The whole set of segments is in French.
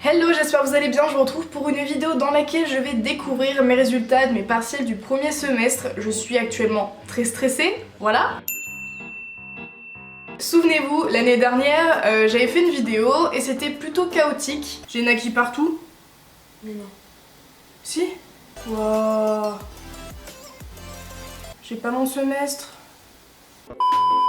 Hello, j'espère que vous allez bien, je vous retrouve pour une vidéo dans laquelle je vais découvrir mes résultats de mes partiels du premier semestre. Je suis actuellement très stressée, voilà. Souvenez-vous, l'année dernière, j'avais fait une vidéo et c'était plutôt chaotique. J'ai naquis partout. Mais non. Si? Wouah. J'ai pas mon semestre.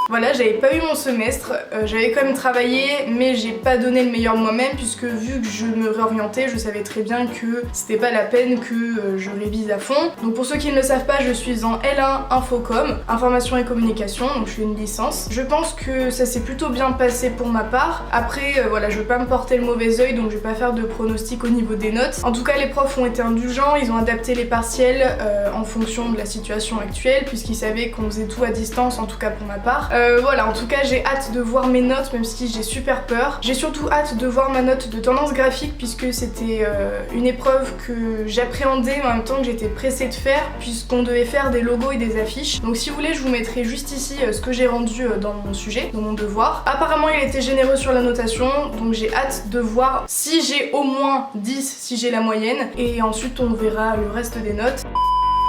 Voilà, j'avais pas eu mon semestre, j'avais quand même travaillé, mais j'ai pas donné le meilleur de moi-même puisque vu que je me réorientais, je savais très bien que c'était pas la peine que je révise à fond. Donc pour ceux qui ne le savent pas, je suis en L1 Infocom, Information et Communication, donc je fais une licence. Je pense que ça s'est plutôt bien passé pour ma part. Après, voilà, je veux pas me porter le mauvais œil, donc je vais pas faire de pronostic au niveau des notes. En tout cas, les profs ont été indulgents, ils ont adapté les partiels en fonction de la situation actuelle, puisqu'ils savaient qu'on faisait tout à distance, en tout cas pour ma part. Voilà, en tout cas j'ai hâte de voir mes notes, même si j'ai super peur. J'ai surtout hâte de voir ma note de tendance graphique puisque c'était une épreuve que j'appréhendais mais en même temps que j'étais pressée de faire puisqu'on devait faire des logos et des affiches. Donc si vous voulez, je vous mettrai juste ici ce que j'ai rendu dans mon sujet, dans mon devoir. Apparemment il était généreux sur la notation, donc j'ai hâte de voir si j'ai au moins 10, si j'ai la moyenne, et ensuite on verra le reste des notes.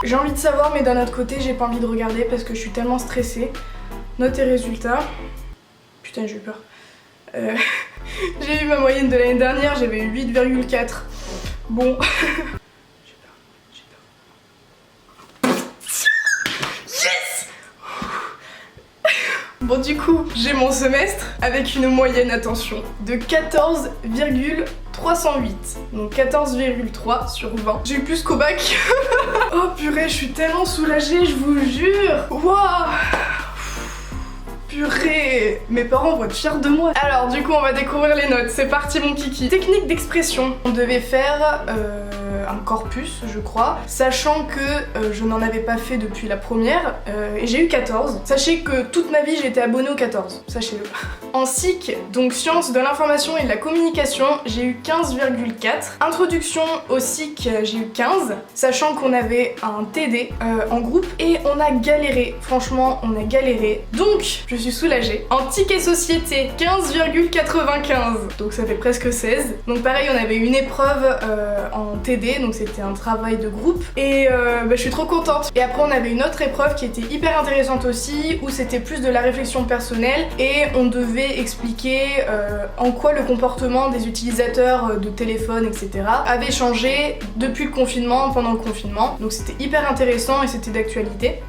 J'ai envie de savoir, mais d'un autre côté j'ai pas envie de regarder parce que je suis tellement stressée. Notes et résultats. Putain, j'ai eu peur. J'ai eu ma moyenne de l'année dernière, j'avais 8,4. Bon. J'ai peur. Yes. Bon, du coup, j'ai mon semestre avec une moyenne, attention, de 14,308. Donc 14,3 sur 20. J'ai eu plus qu'au bac. Oh purée, je suis tellement soulagée, je vous jure. Waouh. Purée, mes parents vont être fiers de moi. Alors du coup on va découvrir les notes, c'est parti mon kiki. Technique d'expression, on devait faire un corpus je crois, sachant que je n'en avais pas fait depuis la première et j'ai eu 14. Sachez que toute ma vie j'ai été abonnée au 14, sachez-le. En SIC, donc sciences de l'information et de la communication, j'ai eu 15,4. Introduction au SIC, j'ai eu 15, sachant qu'on avait un TD en groupe et on a galéré, franchement on a galéré. Donc je suis soulagée. En TIC et société, 15,95. Donc ça fait presque 16. Donc pareil, on avait une épreuve en TD, donc c'était un travail de groupe. Et je suis trop contente. Et après on avait une autre épreuve qui était hyper intéressante aussi, où c'était plus de la réflexion personnelle et on devait expliquer en quoi le comportement des utilisateurs de téléphone, etc. avait changé depuis le confinement, pendant le confinement. Donc c'était hyper intéressant et c'était d'actualité.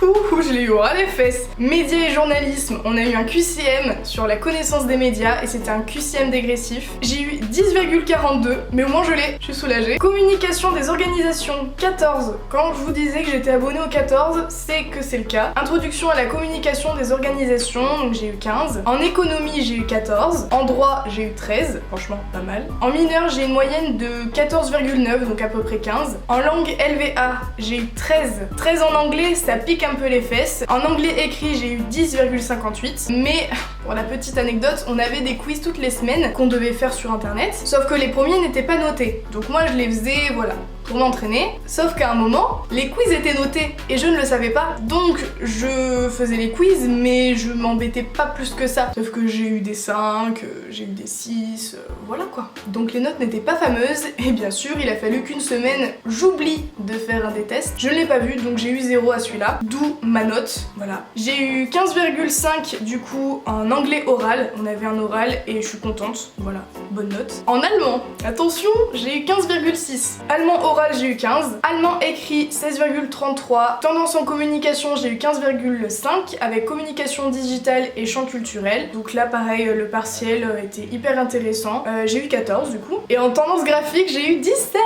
Ouh, je l'ai eu au ras des fesses. Médias et journalisme, on a eu un QCM sur la connaissance des médias et c'était un QCM dégressif. J'ai eu 10,42, mais au moins je l'ai, je suis soulagée. Communication des organisations, 14. Quand je vous disais que j'étais abonnée au 14, c'est que c'est le cas. Introduction à la communication des organisations, donc j'ai eu 15. En économie, j'ai eu 14. En droit, j'ai eu 13, franchement pas mal. En mineur, j'ai une moyenne de 14,9, donc à peu près 15. En langue LVA, j'ai eu 13. 13 en anglais, ça pique un peu les fesses. En anglais écrit, j'ai eu 10,58. Mais pour la petite anecdote, on avait des quiz toutes les semaines qu'on devait faire sur internet. Sauf que les premiers n'étaient pas notés. Donc moi je les faisais, voilà, pour m'entraîner. Sauf qu'à un moment, les quiz étaient notés et je ne le savais pas. Donc je faisais les quiz, mais je m'embêtais pas plus que ça. Sauf que j'ai eu des 5, j'ai eu des 6, voilà quoi. Donc les notes n'étaient pas fameuses et bien sûr il a fallu qu'une semaine j'oublie de faire un des tests. Je ne l'ai pas vu, donc j'ai eu 0 à celui-là. D'où ma note, voilà. J'ai eu 15,5 du coup en anglais oral. On avait un oral et je suis contente, voilà, bonne note. En allemand, attention, j'ai eu 15,6. Allemand oral, j'ai eu 15. Allemand écrit, 16,33. Tendance en communication, j'ai eu 15,5 avec communication digitale et champ culturel. Donc là pareil, le partiel était hyper intéressant. J'ai eu 14 du coup. Et en tendance graphique, j'ai eu 17.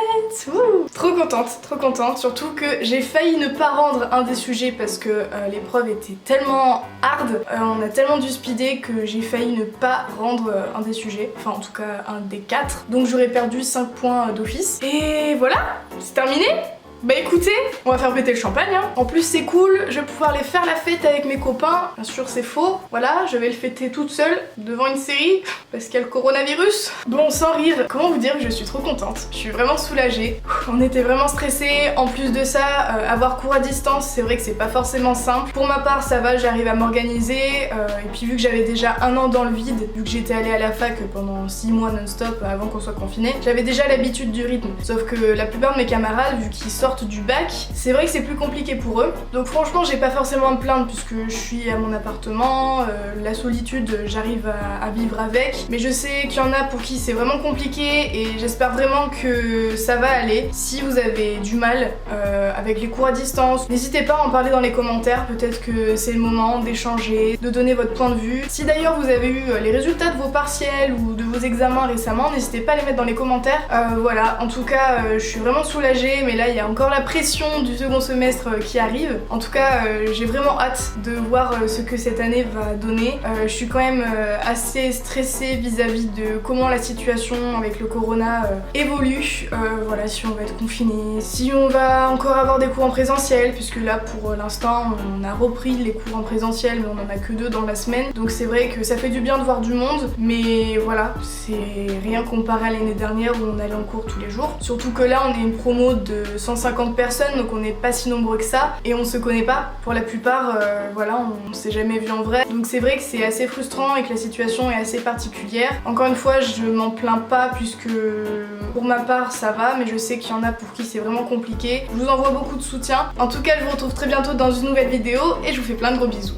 Ouh, trop contente, surtout que j'ai failli ne pas rendre un des sujets parce que l'épreuve était tellement hard, on a tellement dû speeder que j'ai failli ne pas rendre un des sujets, enfin en tout cas un des 4, donc j'aurais perdu 5 points d'office. Et voilà, c'est terminé. Bah écoutez, on va faire péter le champagne hein. En plus c'est cool, je vais pouvoir aller faire la fête avec mes copains. Bien sûr c'est faux, voilà, je vais le fêter toute seule devant une série parce qu'il y a le coronavirus. Bon, sans rire, comment vous dire que je suis trop contente. Je suis vraiment soulagée. On était vraiment stressés. En plus de ça, avoir cours à distance, c'est vrai que c'est pas forcément simple. Pour ma part ça va, j'arrive à m'organiser. Et puis vu que j'avais déjà un an dans le vide, vu que j'étais allée à la fac pendant 6 mois non-stop avant qu'on soit confiné, j'avais déjà l'habitude du rythme. Sauf que la plupart de mes camarades, vu qu'ils sortent du bac, c'est vrai que c'est plus compliqué pour eux. Donc franchement j'ai pas forcément à me plaindre puisque je suis à mon appartement, la solitude j'arrive à vivre avec. Mais je sais qu'il y en a pour qui c'est vraiment compliqué et j'espère vraiment que ça va aller. Si vous avez du mal avec les cours à distance, n'hésitez pas à en parler dans les commentaires, peut-être que c'est le moment d'échanger, de donner votre point de vue. Si d'ailleurs vous avez eu les résultats de vos partiels ou de vos examens récemment, n'hésitez pas à les mettre dans les commentaires. Voilà, en tout cas je suis vraiment soulagée, mais là il y a encore la pression du second semestre qui arrive. En tout cas j'ai vraiment hâte de voir ce que cette année va donner. Je suis quand même assez stressée vis-à-vis de comment la situation avec le corona évolue. Voilà, si on va être confiné, si on va encore avoir des cours en présentiel, puisque là pour l'instant on a repris les cours en présentiel mais on en a que 2 dans la semaine. Donc c'est vrai que ça fait du bien de voir du monde, mais voilà, c'est rien comparé à l'année dernière où on allait en cours tous les jours. Surtout que là on est une promo de 150 personnes, donc on n'est pas si nombreux que ça et on se connaît pas pour la plupart. Voilà, on s'est jamais vu en vrai. Donc c'est vrai que c'est assez frustrant et que la situation est assez particulière. Encore une fois, je m'en plains pas puisque pour ma part ça va, mais je sais qu'il y en a pour qui c'est vraiment compliqué. Je vous envoie beaucoup de soutien. En tout cas, je vous retrouve très bientôt dans une nouvelle vidéo et je vous fais plein de gros bisous.